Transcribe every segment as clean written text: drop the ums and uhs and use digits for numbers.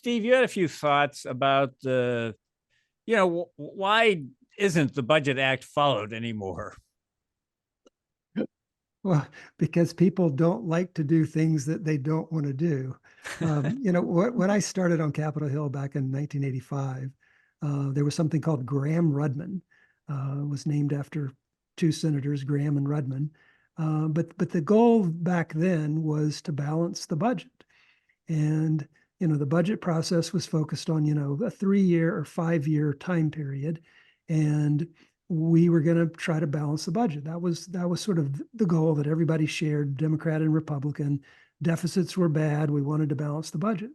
Steve, you had a few thoughts about why isn't the Budget Act followed anymore? Well, because people don't like to do things that they don't want to do. When I started on Capitol Hill back in 1985, there was something called Graham-Rudman. It was named after two senators, Graham and Rudman. But the goal back then was to balance the budget. And the budget process was focused on a 3-year or 5-year time period, and we were going to try to balance the budget. That was sort of the goal that everybody shared, Democrat and Republican. Deficits were bad. We wanted to balance the budget.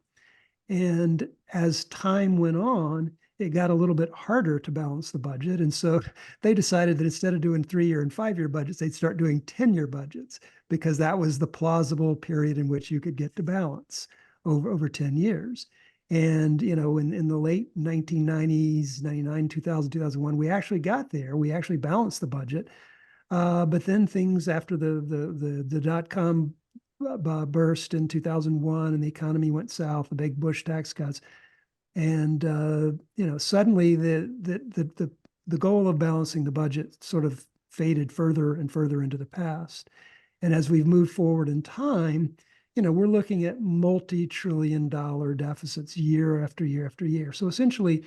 And as time went on, it got a little bit harder to balance the budget. And so they decided that instead of doing 3-year and 5-year budgets, they'd start doing 10-year budgets because that was the plausible period in which you could get to balance over 10 years. And, in the late 1990s, 99, 2000, 2001, we actually got there. We actually balanced the budget. But then things after the dot-com burst in 2001 and the economy went south, the big Bush tax cuts. And, suddenly the goal of balancing the budget sort of faded further and further into the past. And as we've moved forward in time, we're looking at multi-trillion-dollar deficits year after year after year. So essentially,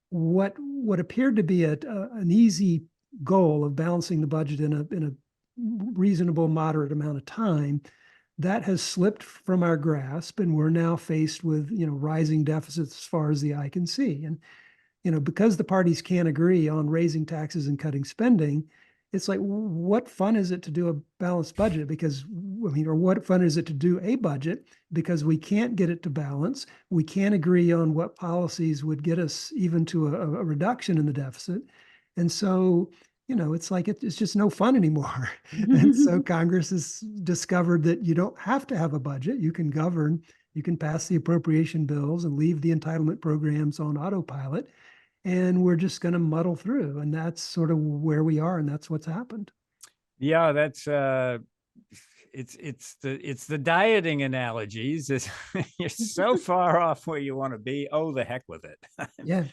what appeared to be an easy goal of balancing the budget in a reasonable, moderate amount of time, that has slipped from our grasp, and we're now faced with rising deficits as far as the eye can see. And because the parties can't agree on raising taxes and cutting spending, it's like, what fun is it to do a balanced budget? Because, or what fun is it to do a budget? Because we can't get it to balance. We can't agree on what policies would get us even to a reduction in the deficit. And so, it's like it's just no fun anymore. And so Congress has discovered that you don't have to have a budget. You can govern, you can pass the appropriation bills and leave the entitlement programs on autopilot. And we're just going to muddle through. And that's sort of where we are. And that's what's happened. Yeah, that's it's the dieting analogies. You're so far off where you want to be. Oh, the heck with it. Yeah.